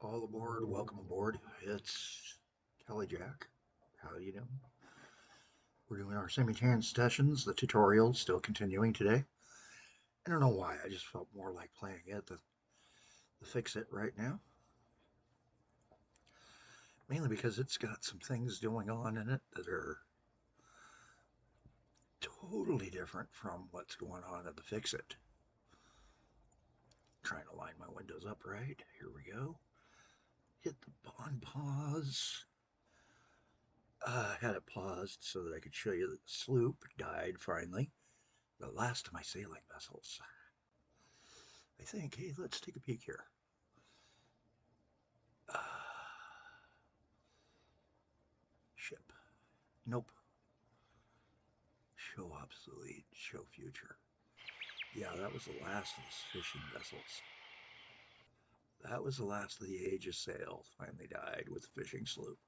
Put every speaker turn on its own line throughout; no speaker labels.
All aboard, welcome aboard. It's Kelly Jack. How you doing? We're doing our Simutrans sessions, the tutorial still continuing today. I don't know why, I just felt more like playing it than the fix it right now. Mainly because it's got some things going on in it that are totally different from what's going on at the fix it. Trying to line my windows up right. Here we go. Hit the on pause. Had it paused so that I could show you that the sloop died finally. The last of my sailing vessels. I think, hey, let's take a peek here. Uh, ship. Nope. Show obsolete. Show future. Yeah, that was the last of the fishing vessels. That was the last of the age of sail. Finally died with the fishing sloop.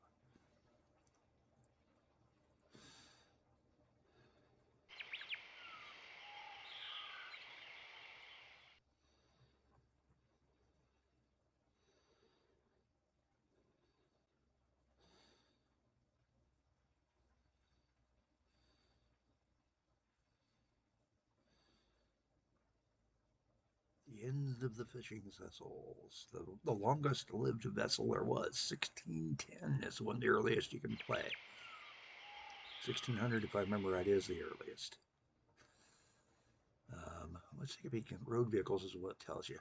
The end of the fishing vessels. The longest lived vessel there was. 1610 is one of the earliest you can play. 1600, if I remember right, is the earliest. Let's take a peek at road vehicles is what it tells you.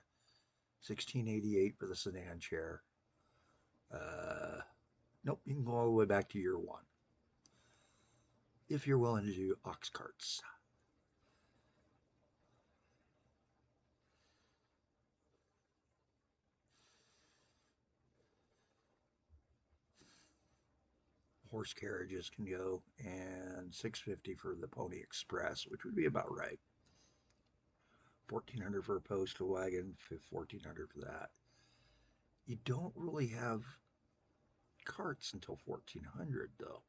1688 for the sedan chair. Nope, you can go all the way back to year one. If you're willing to do ox carts. Horse carriages can go, and $650 for the Pony Express, which would be about right. $1,400 for a postal wagon, $1,400 for that. You don't really have carts until 1400 though.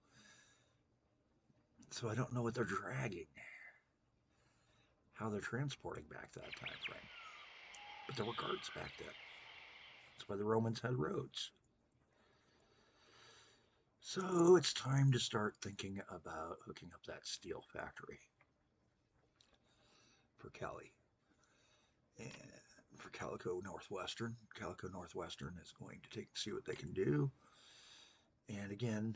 So I don't know what they're dragging, how they're transporting back that time frame. But there were carts back then. That's why the Romans had roads. So it's time to start thinking about hooking up that steel factory for Cali. And for Calico Northwestern. Calico Northwestern is going to see what they can do. And again,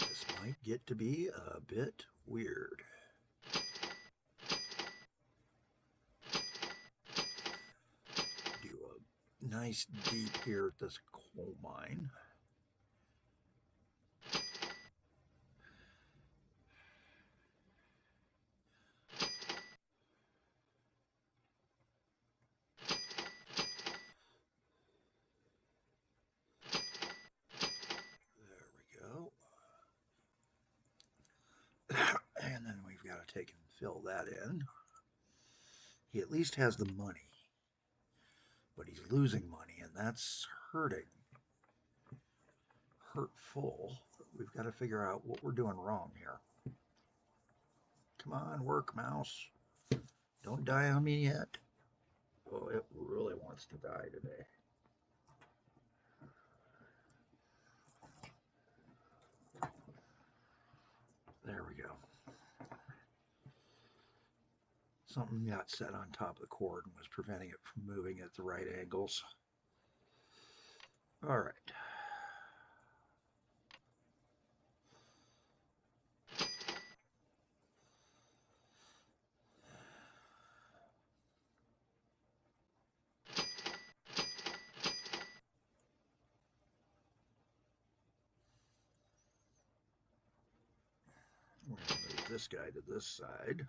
this might get to be a bit weird. Do a nice deep here at this coal mine. There we go. And then we've got to take and fill that in. He at least has the money, but he's losing money, and that's hurting. Hurtful. We've got to figure out what we're doing wrong here. Come on, work, mouse. Don't die on me yet. Oh, it really wants to die today. There we go. Something got set on top of the cord and was preventing it from moving at the right angles. All right. We're going to move this guy to this side.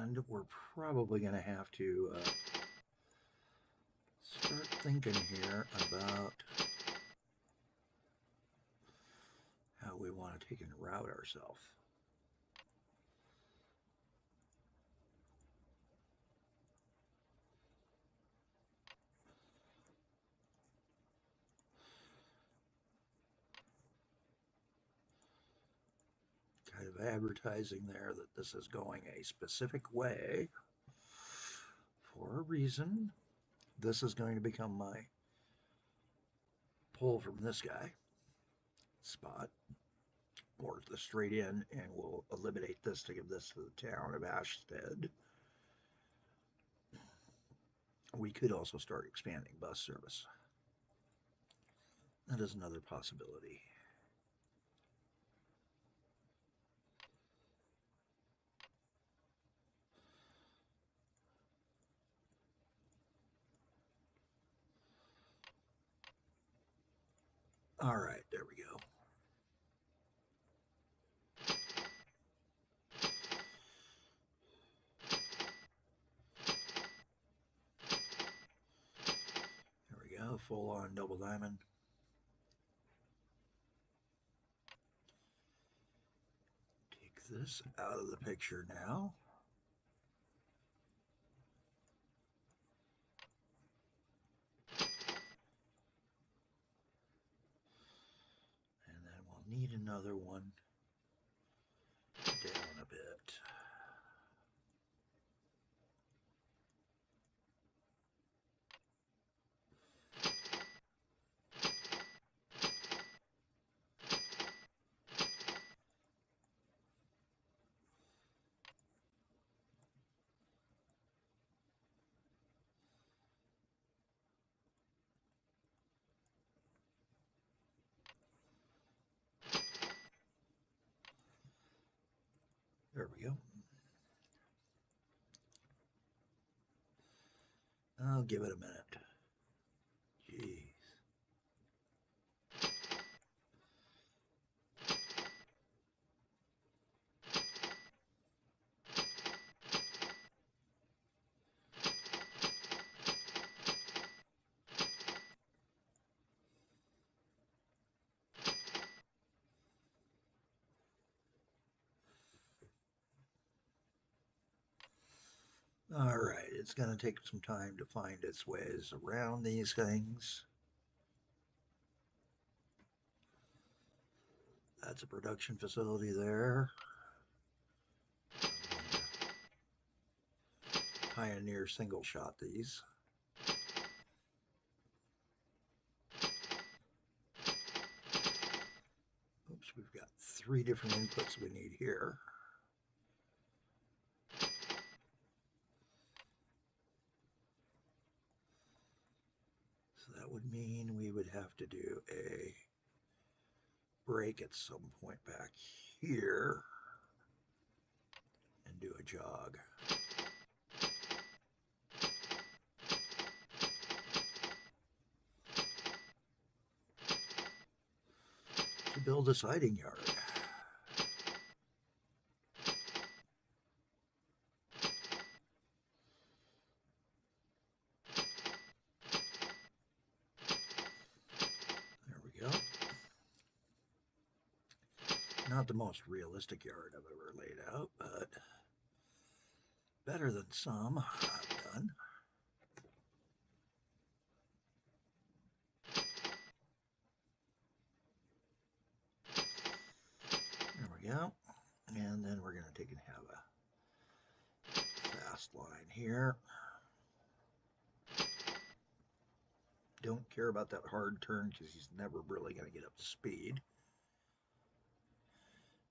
And we're probably going to have to start thinking here about how we want to take and route ourselves. Kind of advertising there that this is going a specific way for a reason. This is going to become my pull from this guy spot, or the straight in, and we'll eliminate this to give this to the town of Ashstead. We could also start expanding bus service. That is another possibility. All right, there we go. There we go, full on double diamond. Take this out of the picture now. And then we'll need another one down a bit. There we go. I'll give it a minute. Jeez. All right, it's going to take some time to find its ways around these things. That's a production facility there. Pioneer single shot these. Oops, we've got 3 different inputs we need here. So that would mean we would have to do a break at some point back here and do a jog. To build a siding yard. There we go. Not the most realistic yard I've ever laid out, but better than some I've done. There we go. And then we're going to take and have a fast line here. Don't care about that hard turn because he's never really going to get up to speed.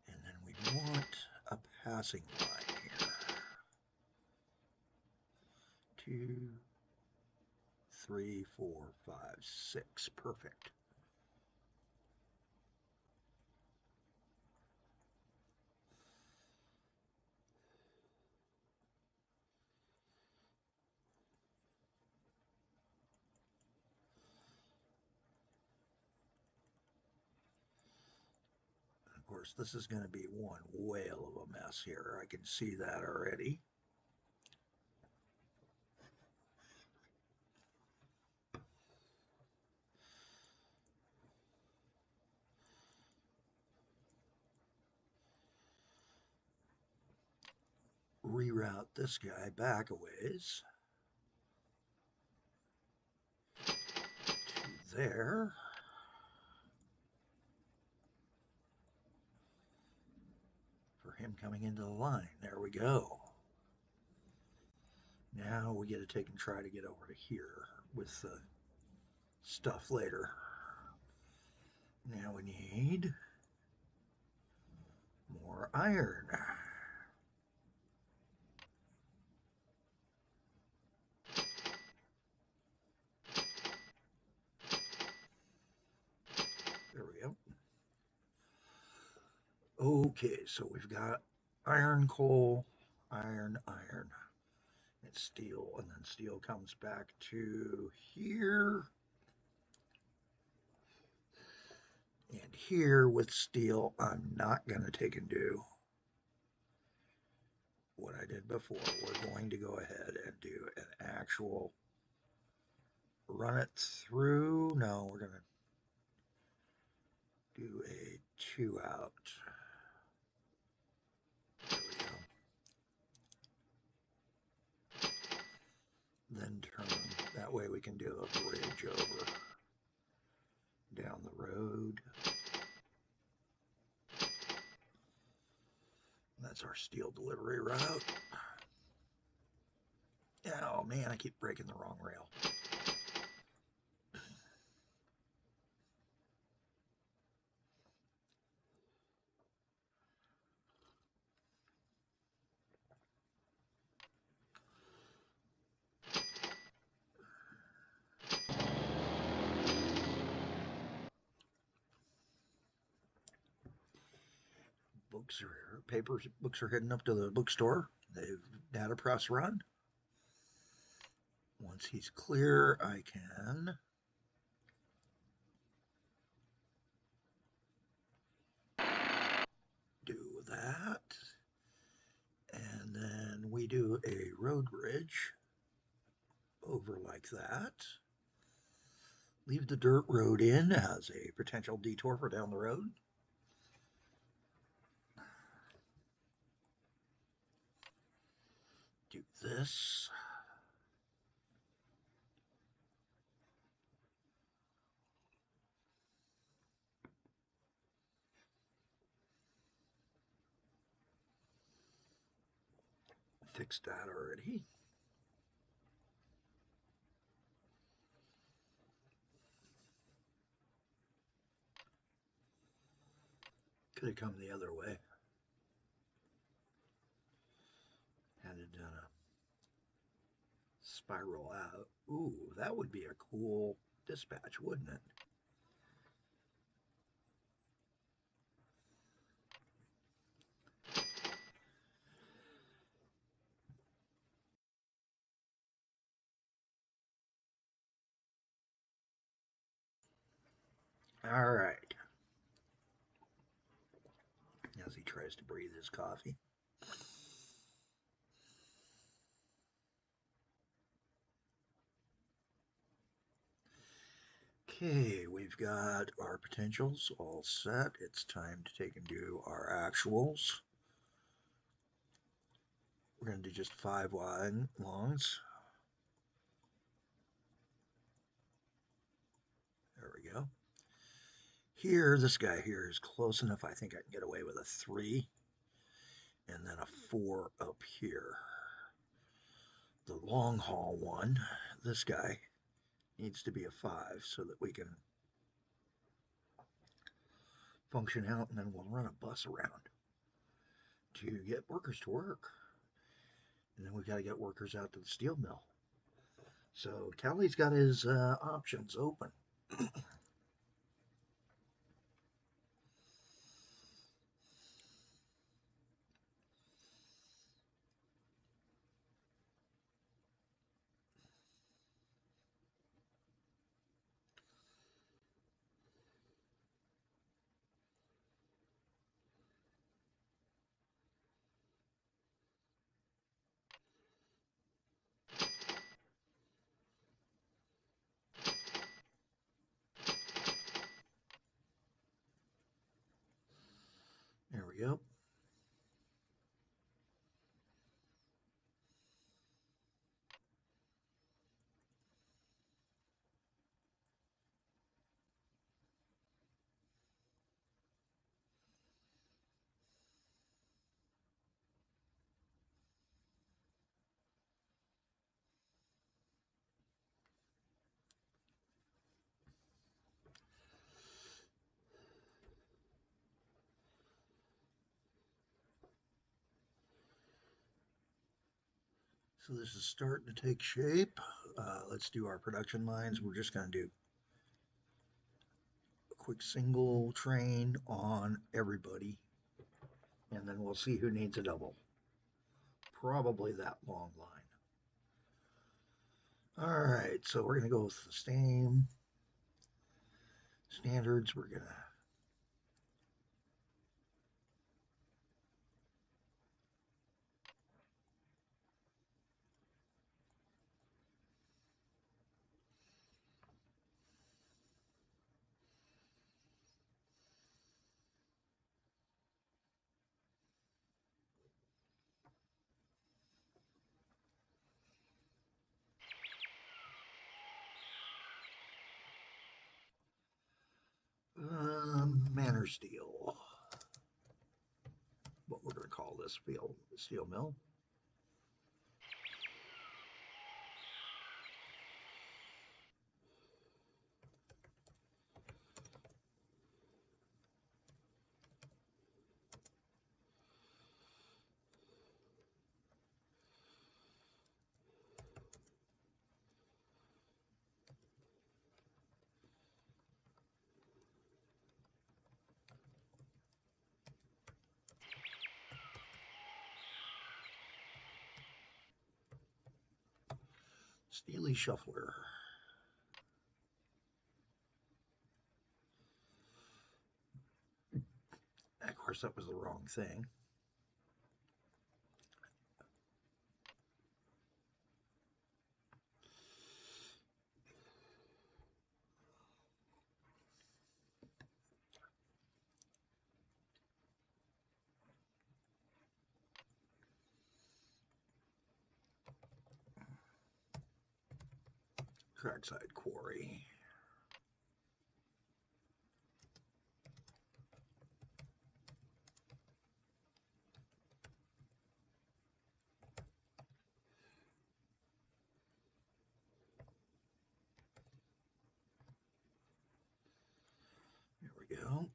And then we want a passing line here. 2, 3, 4, 5, 6. Perfect. Of course, this is going to be one whale of a mess here. I can see that already. Reroute this guy back a ways to there. For him coming into the line. There we go. Now we get to take and try to get over to here with the stuff later. Now we need more iron. There we go. Okay, so we've got iron, coal, iron, iron, and steel, and then steel comes back to here. And here with steel, I'm not going to take and do what I did before. We're going to go ahead and do an actual run it through. No, we're going to do a 2 out. There we go. Then turn. That way we can do a bridge over down the road. That's our steel delivery route. Oh man, I keep breaking the wrong rail. Books are heading up to the bookstore. They've data press run. Once he's clear, I can do that. And then we do a road bridge over like that. Leave the dirt road in as a potential detour for down the road. Do this. Fixed that already. Could have come the other way. Had it done a spiral out. Ooh, that would be a cool dispatch, wouldn't it? All right. As he tries to breathe his coffee. Okay, we've got our potentials all set. It's time to take and do our actuals. We're going to do just 5 wide longs. There we go. Here, this guy here is close enough. I think I can get away with a 3 and then a 4 up here. The long haul one, this guy needs to be a 5 so that we can function out, and then we'll run a bus around to get workers to work. And then we've got to get workers out to the steel mill. So Kelly's got his options open. There we go. So this is starting to take shape. Let's do our production lines. We're just going to do a quick single train on everybody, and then we'll see who needs a double. Probably that long line. All right, so we're going to go with the same standards. We're going to manor steel. What we're going to call this steel mill. Steely Shuffler. Of course, that was the wrong thing. Trackside quarry. There we go.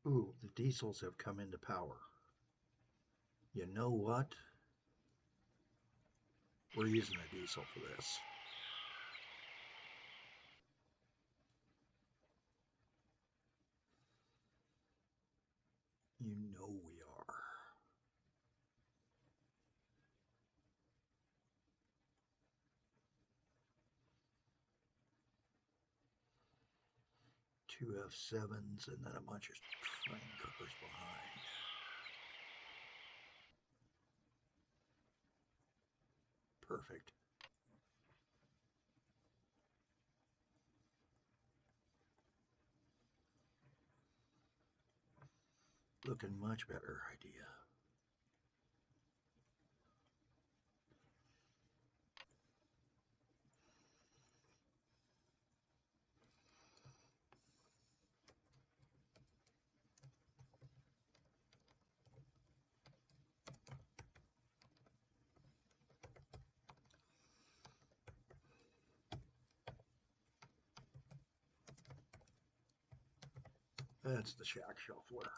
Ooh, the diesels have come into power. You know what? We're using a diesel for this. You know we are. Two F7s and then a bunch of train cars behind. Perfect. Looking much better idea. That's the shack shuffler.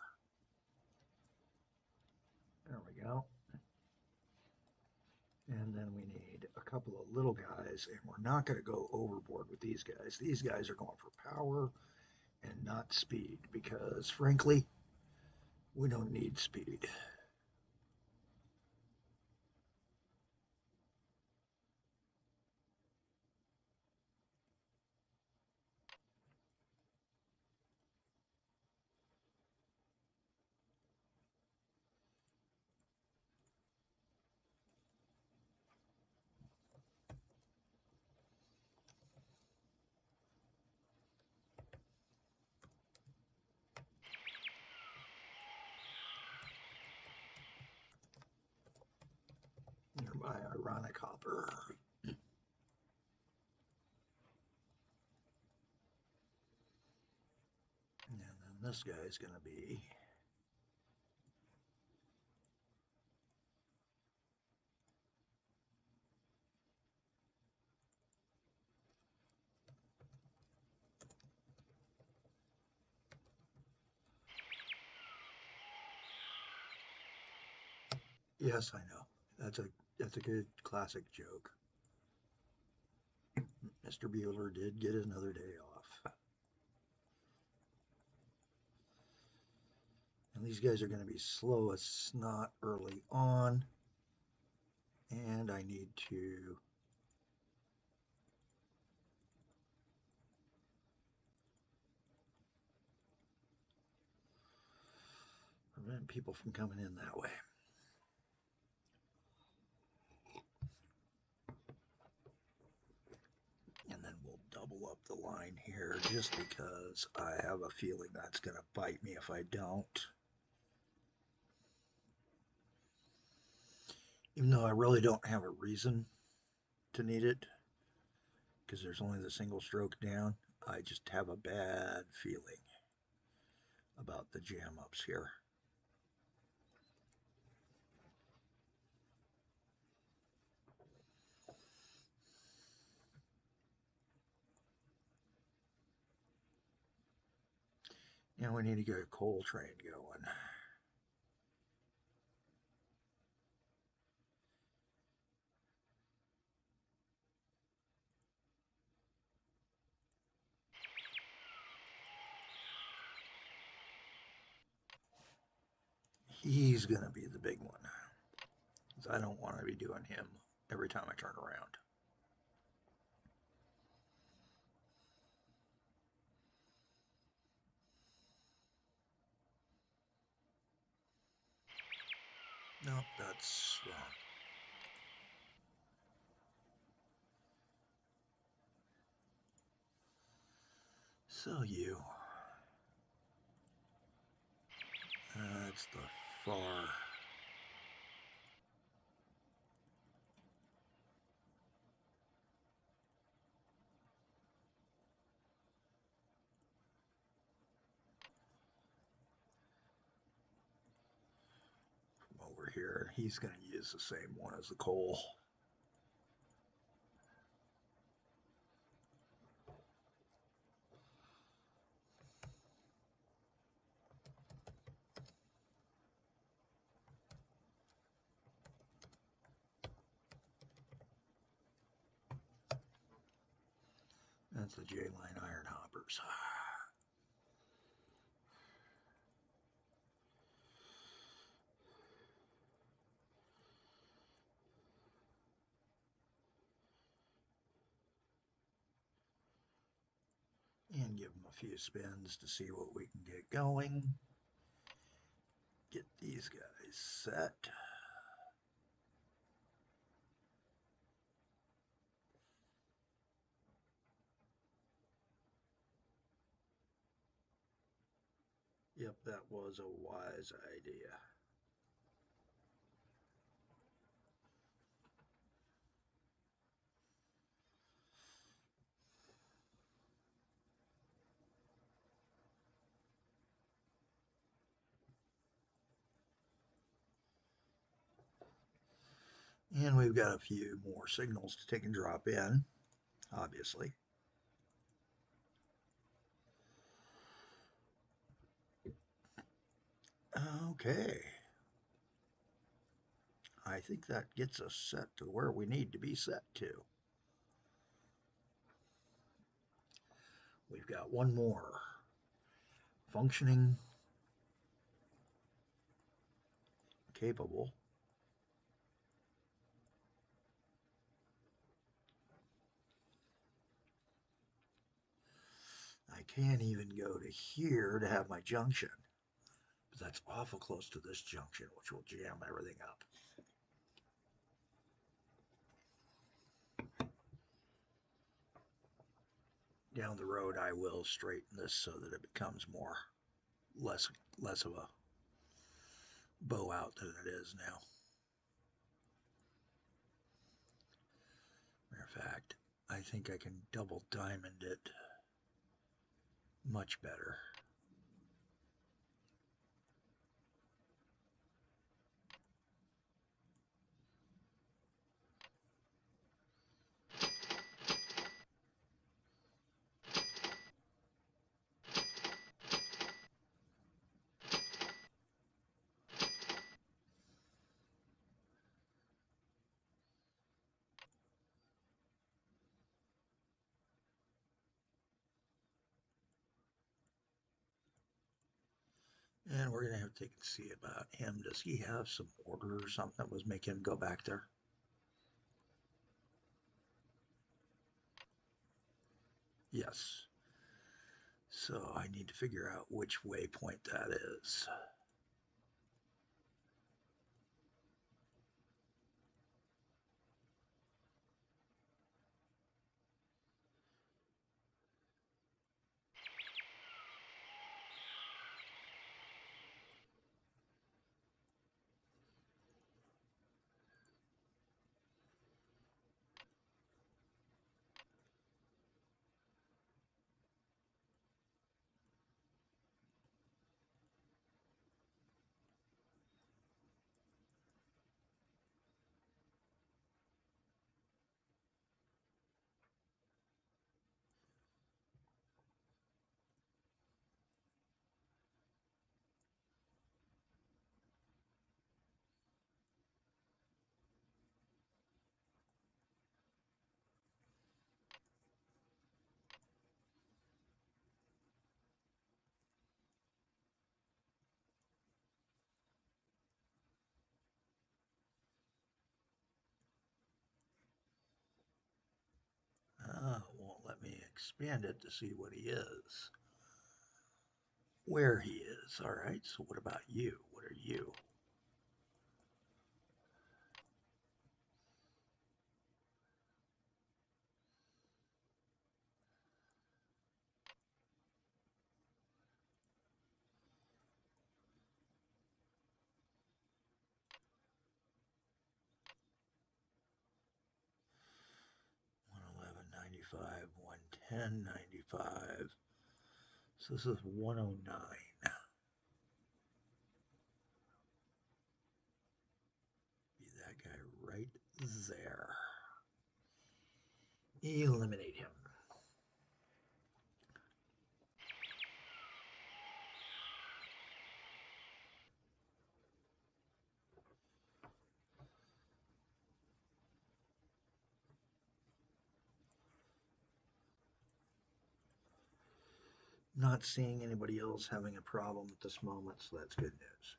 There we go. And then we need a couple of little guys, and we're not going to go overboard with these guys. These guys are going for power and not speed because, frankly, we don't need speed. Nearby ironic hopper. this guy's going to be. Yes, I know. That's a good classic joke. Mr. Bueller did get another day off. And these guys are going to be slow as snot early on. And I need to prevent people from coming in that way. And then we'll double up the line here just because I have a feeling that's going to bite me if I don't. Even though I really don't have a reason to need it because there's only the single stroke down, I just have a bad feeling about the jam ups here. Now we need to get a coal train going. He's going to be the big one. I don't want to be doing him every time I turn around. No, that's wrong. So that's the far. Over here, he's going to use the same one as the coal. That's the J-line iron hoppers. And give them a few spins to see what we can get going. Get these guys set. Yep, that was a wise idea. And we've got a few more signals to take and drop in, obviously. Okay. I think that gets us set to where we need to be set to. We've got one more. Functioning, capable. I can't even go to here to have my junction. But that's awful close to this junction, which will jam everything up. Down the road, I will straighten this so that it becomes less of a bow out than it is now. Matter of fact, I think I can double diamond it much better. And we're going to have to take and see about him. Does he have some order or something that was making him go back there? Yes. So I need to figure out which waypoint that is. Won't let me expand it to see what he is. Where he is. All right, so what about you? What are you? $111.95, $110.95. So this is 109. Be that guy right there. Eliminate him. Not seeing anybody else having a problem at this moment, so that's good news.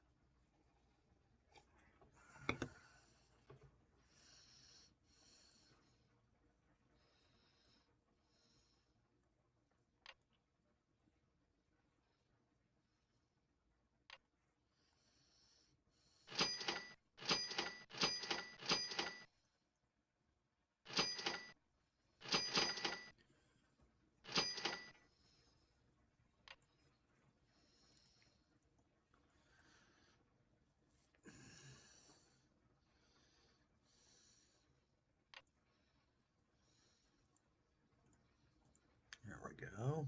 There we go.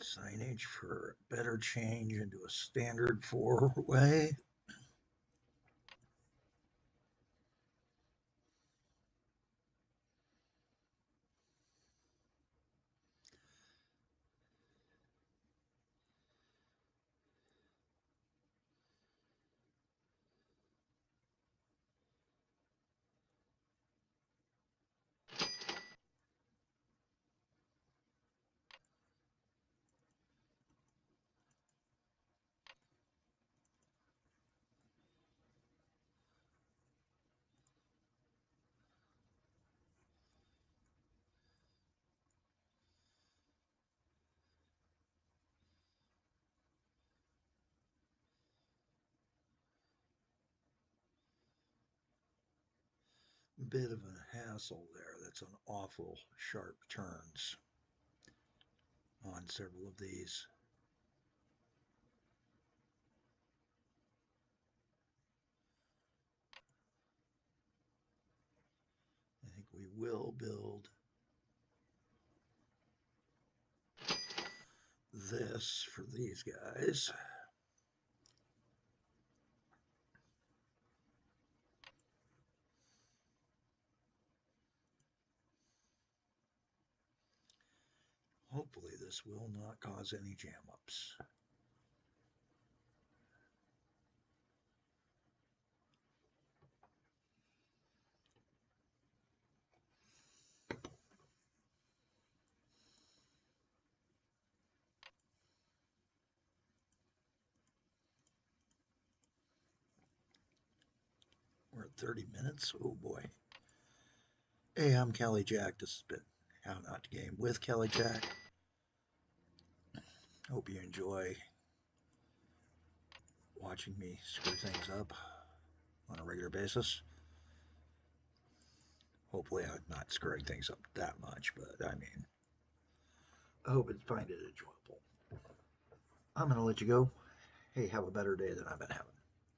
Signage for a better change into a standard four-way. Bit of a hassle there. That's an awful sharp turns on several of these. I think we will build this for these guys. Hopefully this will not cause any jam ups. 30 minutes. Oh boy. Hey, I'm Kelly Jack. This has been How Not to Game with Kelly Jack. Hope you enjoy watching me screw things up on a regular basis. Hopefully, I'm not screwing things up that much, but I mean, I hope you find it enjoyable. I'm going to let you go. Hey, have a better day than I've been having.